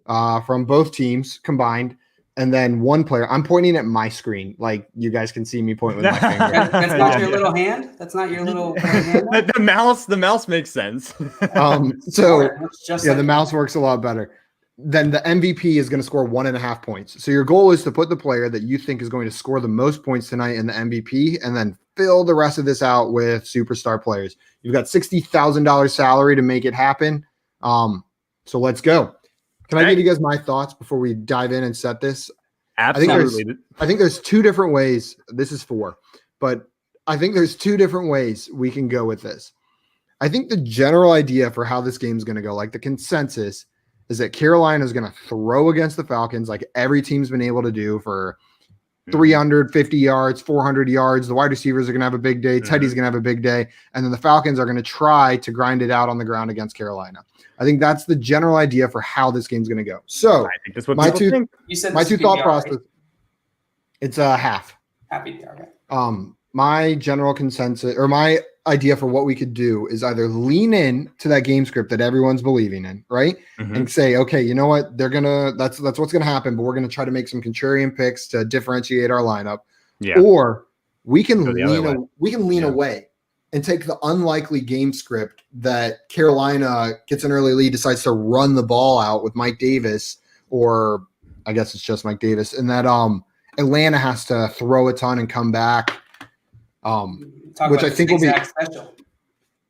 from both teams combined, and then one player. I'm pointing at my screen, like you guys can see me point with my finger.
That's not your little hand. That's not your little hand.
The mouse makes sense.
The mouse works a lot better. Then the MVP is going to score 1.5 points. So your goal is to put the player that you think is going to score the most points tonight in the MVP, and then fill the rest of this out with superstar players. You've got $60,000 salary to make it happen. So let's go. Can I give you guys my thoughts before we dive in and set this?
Absolutely.
I think there's 2 different ways. This is 4, but I think there's 2 different ways we can go with this. I think the general idea for how this game is going to go, like the consensus, is that Carolina is going to throw against the Falcons like every team's been able to do for 350 yards, 400 yards. The wide receivers are going to have a big day. Teddy's going to have a big day. And then the Falcons are going to try to grind it out on the ground against Carolina. I think that's the general idea for how this game's going to go. So
I think that's what
my
people think.
You said
my 2 thought process, right? It's a half.
Happy. Okay.
My general consensus, or my idea for what we could do, is either lean in to that game script that everyone's believing in, right? And say, okay, you know what? That's what's going to happen, but we're going to try to make some contrarian picks to differentiate our lineup. Yeah. Or we can lean away and take the unlikely game script that Carolina gets an early lead, decides to run the ball out with Mike Davis, or I guess it's just Mike Davis, and that Atlanta has to throw a ton and come back. Which I think will be special.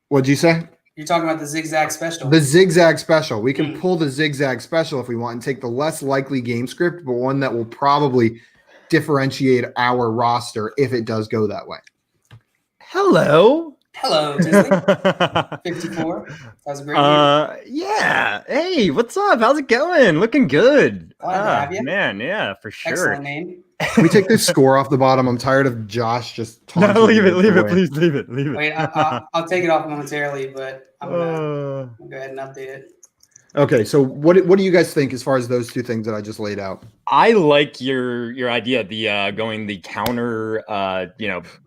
What'd you say?
You're talking about the zigzag special.
The zigzag special. We can pull the zigzag special if we want and take the less likely game script, but one that will probably differentiate our roster if it does go that way.
Hello,
Disney. 54. That was a great year.
Yeah. Hey, what's up? How's it going? Looking good.
Glad to have you.
Man, yeah, for sure.
Excellent name.
Can we take this score off the bottom? I'm tired of Josh just taunting
No, leave it,
away.
please, leave it.
Wait, I'll take it off momentarily, but I'm gonna go ahead and update it.
Okay, so what do you guys think as far as those two things that I just laid out?
I like your idea, the going the counter,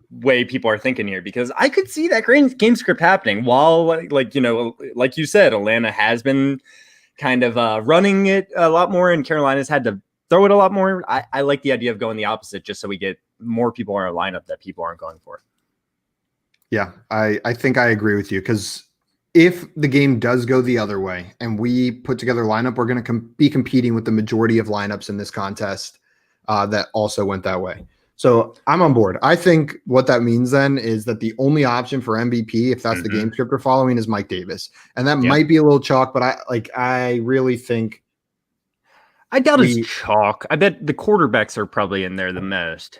way people are thinking here, because I could see that game script happening. While like you said, Atlanta has been kind of running it a lot more, and Carolina's had to throw it a lot more. I like the idea of going the opposite, just so we get more people in our lineup that people aren't going for.
Yeah, I think I agree with you, because if the game does go the other way and we put together a lineup, we're going to be competing with the majority of lineups in this contest that also went that way. So I'm on board. I think what that means then is that the only option for MVP, if that's the game script we're following, is Mike Davis. And that might be a little chalk, but I really think
I doubt it's chalk. I bet the quarterbacks are probably in there the most.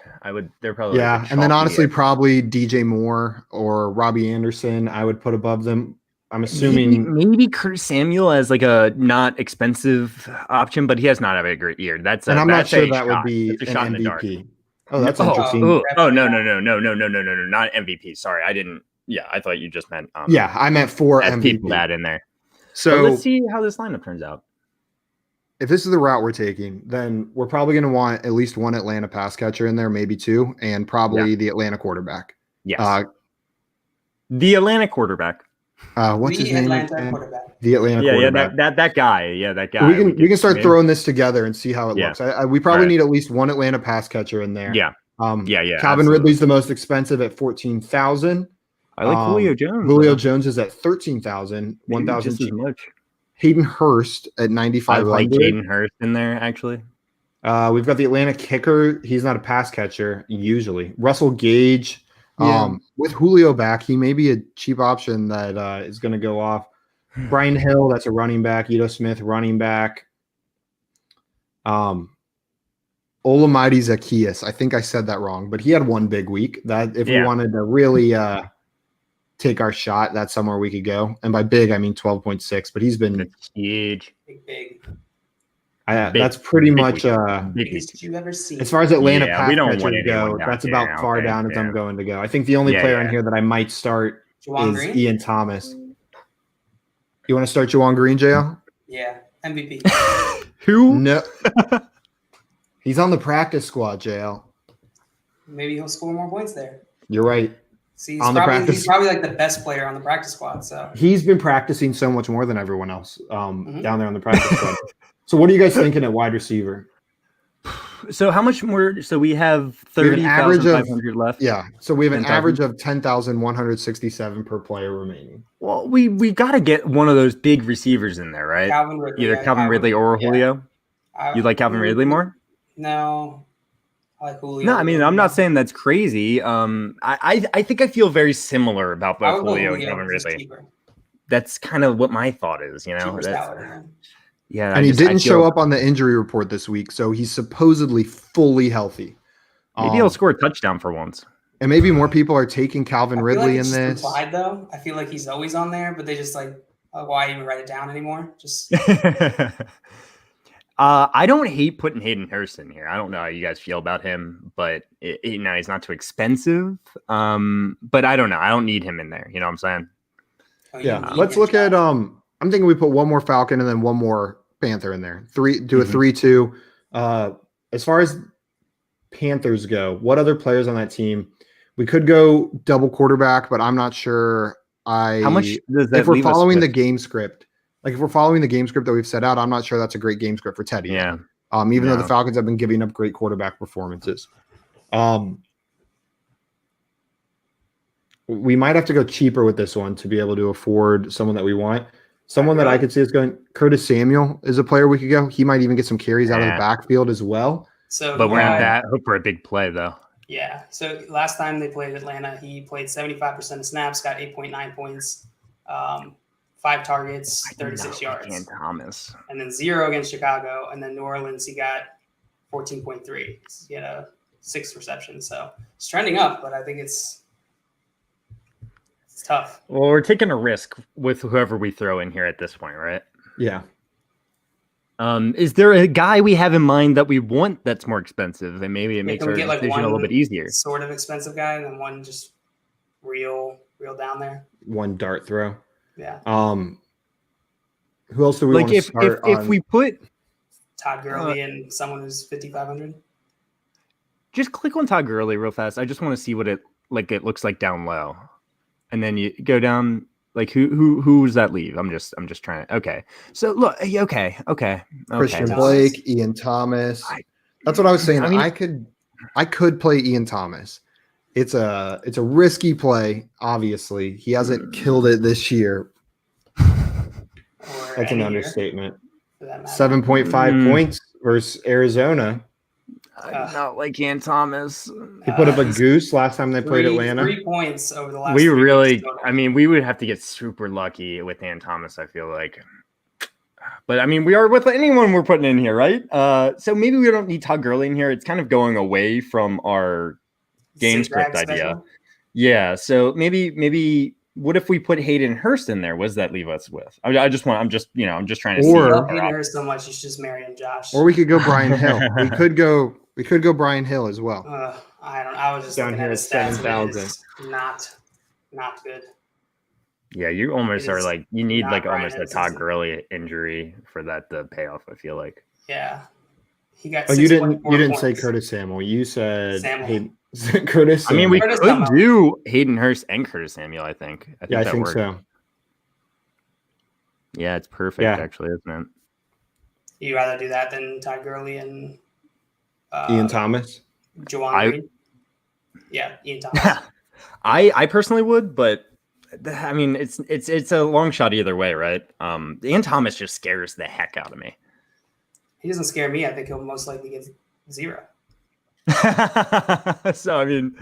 They're probably
and then honestly probably DJ Moore or Robbie Anderson I would put above them. I'm assuming
maybe Curtis Samuel as like a not expensive option, but he has not had a great year.
I'm not sure that would be an MVP. Oh, that's interesting.
No, not MVP. Sorry, I didn't. Yeah, I thought you just meant.
I meant for MVP.
People that in there.
So
let's see how this lineup turns out.
If this is the route we're taking, then we're probably going to want at least one Atlanta pass catcher in there, maybe two, and probably the Atlanta quarterback.
Yes. The Atlanta quarterback.
What's his name?
Quarterback.
The Atlanta quarterback.
That guy. Yeah, that guy.
We can start throwing this together and see how it looks. We probably need at least one Atlanta pass catcher in there.
Yeah.
Calvin Ridley's the most expensive at $14,000.
I like Julio Jones.
Julio Jones is at $13,000, $1,000. Hayden Hurst at $9,500.
I like Hayden Hurst in there, actually.
We've got the Atlanta kicker. He's not a pass catcher usually. Russell Gage. With Julio back, he may be a cheap option that is going to go off. Brian Hill, that's a running back. Ito Smith, running back. Olamide Zacchaeus. I think I said that wrong, but he had one big week. That if we wanted to really take our shot, that's somewhere we could go. And by big, I mean 12.6, but he's been
huge.
Big.
That's pretty much
biggest you ever seen.
As far as Atlanta pass catchers go, that's about far down as I'm going to go. I think the only player in here that I might start is Ian Thomas. You want to start Juwan Green, JL?
Yeah, MVP.
Who?
No. He's on the practice squad, JL.
Maybe he'll score more points there.
You're right.
See, he's probably like the best player on the practice squad. So
he's been practicing so much more than everyone else down there on the practice squad. So what are you guys thinking at wide receiver?
So how much more? So we have 30,500 left.
Yeah. So we have an average of 10,167 per player remaining.
Well, we got to get one of those big receivers in there, right?
Calvin Ridley,
either Calvin Ridley or Julio. You like Calvin Ridley more?
No. I like Julio.
No, I mean, I'm not saying that's crazy. I think I feel very similar about both Julio and Calvin Ridley. That's kind of what my thought is, Yeah,
and he didn't show up on the injury report this week, so he's supposedly fully healthy.
Maybe he'll score a touchdown for once.
And maybe more people are taking Calvin Ridley in this.
Implied, though. I feel like he's always on there, but they just why even write it down anymore? Just.
I don't hate putting Hayden Hurst in here. I don't know how you guys feel about him, but he's not too expensive. But I don't know. I don't need him in there. You know what I'm saying?
Let's look at I'm thinking we put one more Falcon and then one more Panther in there. Do a 3-2. As far as Panthers go, what other players on that team? We could go double quarterback, but I'm not sure.
How much does that?
If we're following the game script, if we're following the game script that we've set out, I'm not sure that's a great game script for Teddy.
Yeah.
Even though the Falcons have been giving up great quarterback performances. We might have to go cheaper with this one to be able to afford someone that we want. Someone that I could see is going. Curtis Samuel is a player we could go. He might even get some carries out of the backfield as well.
But
we're not that. Hope for a big play though.
Yeah. So last time they played Atlanta, he played 75% of snaps, got 8.9 points. 5 targets, 36 yards.
Ian Thomas.
And then 0 against Chicago. And then New Orleans, he got 14.3. He had 6 receptions. So it's trending up, but I think it's tough.
Well, we're taking a risk with whoever we throw in here at this point, right?
Yeah.
Is there a guy we have in mind that we want that's more expensive, and maybe it makes our
get
decision a little bit easier?
Sort of expensive guy, and then one just real down there.
One dart throw.
Yeah.
Who else do we want to start
if we put
Todd Gurley and someone who's 5,500?
Just click on Todd Gurley real fast. I just want to see what it looks like down low, and then you go down. Like who does that leave? I'm just trying to. Okay, so look. Okay.
Christian Blake, Ian Thomas. That's what I was saying. I mean, I could play Ian Thomas. It's a risky play. Obviously, he hasn't killed it this year. That's an understatement. 7.5 points versus Arizona.
Not like Ian Thomas.
He put up a goose last time they played Atlanta.
3 points over the last.
We really, I mean, we would have to get super lucky with Ian Thomas, I feel like. But I mean, we are with anyone we're putting in here, right? So maybe we don't need Todd Gurley in here. It's kind of going away from our game script idea. Yeah. So maybe what if we put Hayden Hurst in there? What does that leave us with? I'm just trying to see.
Hayden Hurst so much, you should just marry him, Josh.
Or we could go Brian Hill. We could go Brian Hill as well.
I was just
down here at 7,000.
Not good.
Yeah, you almost are like you need like almost a Todd Gurley injury for that to pay off. I feel like.
Yeah, he got.
Oh, you didn't say Curtis Samuel. You said Curtis.
I mean, we could do Hayden Hurst and Curtis Samuel. I think
I think so.
Yeah, it's perfect. Actually, isn't it?
You rather do that than Todd Gurley and
Ian Thomas?
Juwan Reed? Yeah, Ian Thomas.
I personally would, but I mean, it's a long shot either way, right? Ian Thomas just scares the heck out of me.
He doesn't scare me. I think he'll most likely get 0.
So I mean,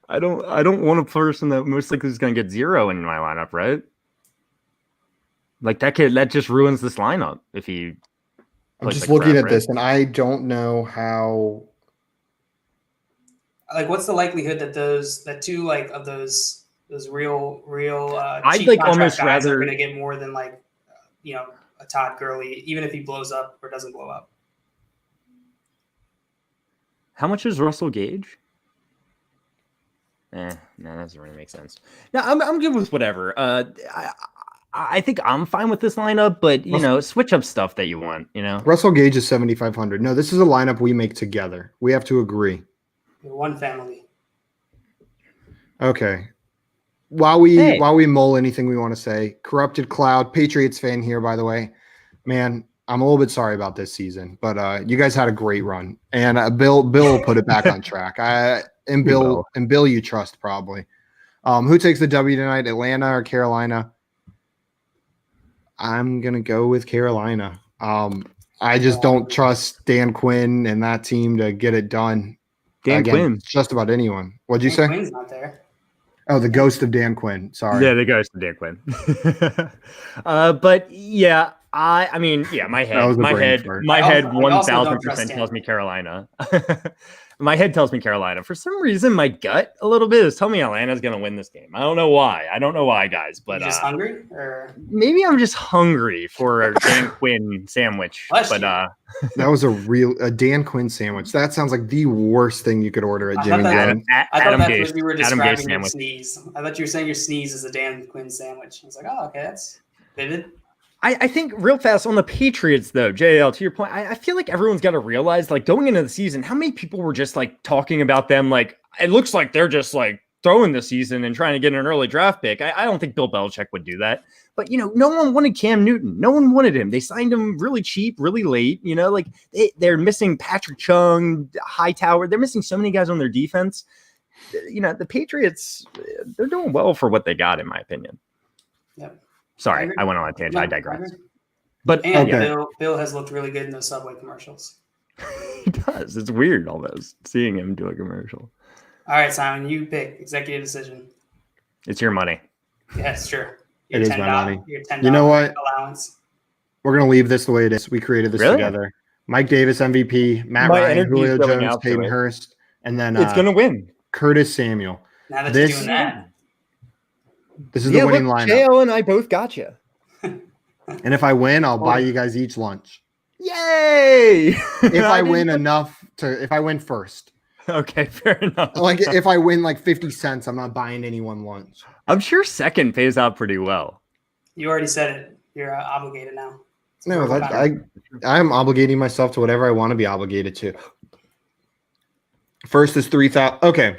I don't want a person that most likely is going to get 0 in my lineup, right? Like that just ruins this lineup if he.
I'm just looking at this, and I don't know how.
Like, what's the likelihood that those real
I'd
cheap
like
contract
almost
guys
rather
are going to get more than like a Todd Gurley, even if he blows up or doesn't blow up.
How much is Russell Gage? No, that doesn't really make sense. No, I'm good with whatever. I think I'm fine with this lineup, but switch up stuff that you want.
Russell Gage is 7,500. No, this is a lineup we make together. We have to agree.
We're one family.
Okay. While we mull anything we want to say, Corrupted Cloud, Patriots fan here, by the way. Man, I'm a little bit sorry about this season, but you guys had a great run, and Bill will put it back on track. Bill, you trust probably. Who takes the W tonight, Atlanta or Carolina? I'm gonna go with Carolina. I just don't trust Dan Quinn and that team to get it done.
Quinn,
just about anyone. What'd you say?
Quinn's not there.
Oh, the ghost of Dan Quinn. Sorry.
Yeah, the ghost of Dan Quinn. But yeah, I mean, yeah, my head 1,000% tells me Carolina. My head tells me Carolina. For some reason, my gut a little bit is telling me Atlanta's going to win this game. I don't know why, guys. But
you're just hungry, or
maybe I'm just hungry for a Dan Quinn sandwich. That
was a Dan Quinn sandwich. That sounds like the worst thing you could order at Jimmy John's.
I thought that's what you were describing your sneeze. I thought you were saying your sneeze is a Dan Quinn sandwich. I was like, oh, okay, that's vivid.
I think real fast on the Patriots, though, JL, to your point, I feel like everyone's got to realize, like, going into the season, how many people were just, like, talking about them, like, it looks like they're just, like, throwing the season and trying to get an early draft pick. I don't think Bill Belichick would do that. But, no one wanted Cam Newton. No one wanted him. They signed him really cheap, really late. Like, they're missing Patrick Chung, Hightower. They're missing so many guys on their defense. The Patriots, they're doing well for what they got, in my opinion.
Yep.
Sorry, I went on a tangent. I digress.
But Bill has looked really good in those Subway commercials.
He does. It's weird almost seeing him do a commercial.
All right, Simon, you pick executive decision.
It's your money.
Yeah, it's true. Your
It is
$10
my money.
Your $10
You know what?
allowance.
We're going to leave this the way it is. We created this
Really?
together. Mike Davis, MVP, Matt
My
Ryan,
energy is
Julio
going
Jones,
out to
Hayden
it.
Hurst, and then
It's gonna win.
Curtis Samuel.
Now that
This-
you're doing that,
This is the winning lineup.
JL and I both got you.
And if I win, I'll buy you guys each lunch.
Yay!
If I win if I win first.
Okay, fair enough.
Like if I win like 50 cents, I'm not buying anyone lunch.
I'm sure second pays out pretty well.
you already said it. You're obligated now. It's
No,
verbal contract.
I'm obligating myself to whatever I want to be obligated to. First is 3,000. Okay.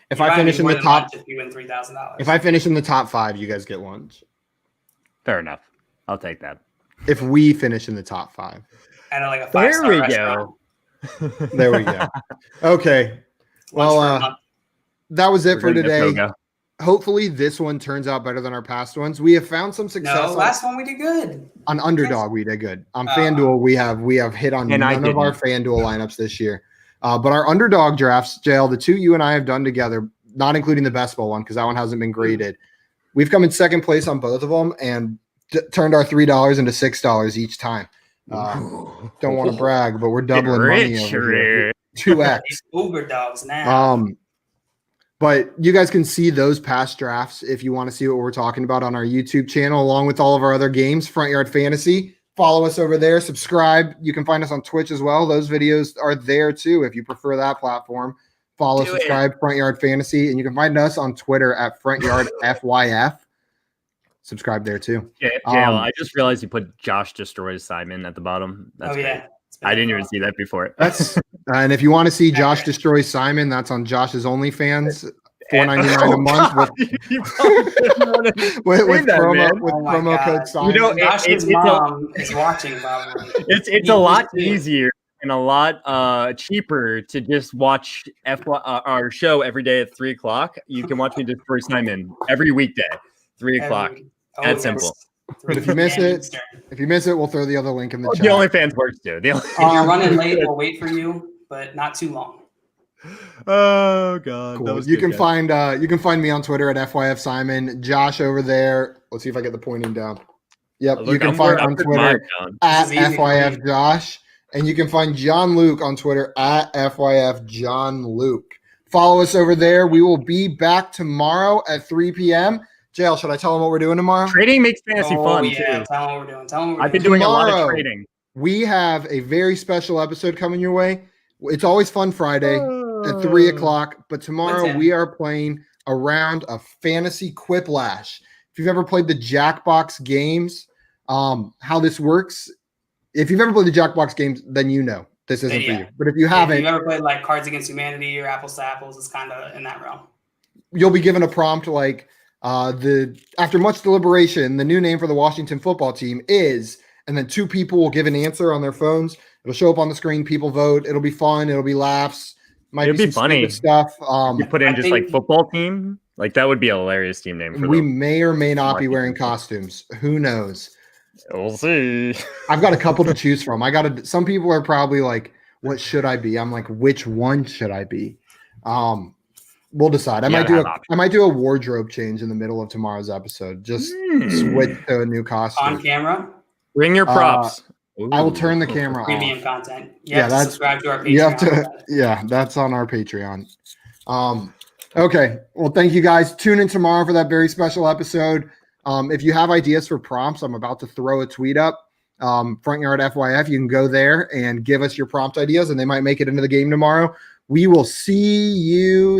If I finish in the top,
if you win $3,000.
if I finish in the top 5, you guys get lunch.
Fair enough. I'll take that.
If we finish in the top 5,
at like a
There
5-star
we
restaurant.
go.
there we go. Okay.
Lunch for a
Well,
month.
that was it
We're
for
gonna get
today.
Pogo.
Hopefully, this one turns out better than our past ones. We have found some success
No, last one we did good.
on Underdog. We did good on
Oh.
FanDuel. We have hit on
And I
none of our
didn't.
FanDuel lineups this year. But our Underdog drafts, JL, the two you and I have done together, not including the best ball one because that one hasn't been graded. We've come in second place on both of them and turned our $3 into $6 each time. Don't want to brag, but we're doubling money over here. 2x.
These Uber dogs now.
But you guys can see those past drafts if you want to see what we're talking about on our YouTube channel, along with all of our other games, Front Yard Fantasy. Follow us over there. Subscribe. You can find us on Twitch as well. Those videos are there too if you prefer that platform. Follow, subscribe, Front Yard Fantasy, and you can find us on Twitter at Front Yard FYF. Subscribe there too.
JL, I just realized you put Josh Destroys Simon at the bottom. That's great.
yeah.
I didn't even see that before.
That's and if you want to see Josh Destroy Simon, that's on Josh's OnlyFans, $4.99 a month with promo code Simon.
You know,
Josh's mom is watching probably.
It's a lot easier and a lot cheaper to just watch our show every day at 3:00. You can watch me Destroy Simon every weekday, 3:00. That's simple.
But if you miss it, we'll throw the other link in the chat.
The OnlyFans works too.
If you're running late, we'll wait for you, but not too long.
Oh god,
Cool.
that was
You
good,
can find me on Twitter at FYF Simon. Josh over there. Let's see if I get the pointing down. Yep, you can find on Twitter at FYF Josh, and you can find John Luke on Twitter at FYF John Luke. Follow us over there. We will be back tomorrow at 3 p.m. JL, should I tell them what we're doing tomorrow?
Trading makes fantasy fun
Yeah,
too.
tell them what we're doing. Tell them what we're
I've been
doing
doing a lot of trading.
We have a very special episode coming your way. It's always Fun Friday at 3:00, but tomorrow we are playing a round of Fantasy Quiplash. If you've ever played the Jackbox games, how this works, if you've ever played the Jackbox games, then you know this isn't for you. But if you haven't,
if you've ever played like Cards Against Humanity or Apples to Apples, it's kind of in that realm.
You'll be given a prompt like after much deliberation, the new name for the Washington football team is, and then two people will give an answer on their phones. It'll show up on the screen. People vote. It'll be fun. It'll be laughs. Might
It'd be
some
funny
stuff.
You put in just like football team, like that would be a hilarious team name.
We may or may not be wearing costumes. Who knows?
We'll see.
I've got a couple to choose from. Some people are probably like, what should I be? I'm like, which one should I be? We'll decide. I might do a wardrobe change in the middle of tomorrow's episode. Just switch to a new costume.
On camera?
Bring your props.
I will turn the camera
Premium
off.
content. That's subscribe to our Patreon.
You have to, that's on our Patreon. Okay. Well, thank you guys. Tune in tomorrow for that very special episode. If you have ideas for prompts, I'm about to throw a tweet up. Front Yard FYF. You can go there and give us your prompt ideas, and they might make it into the game tomorrow. We will see you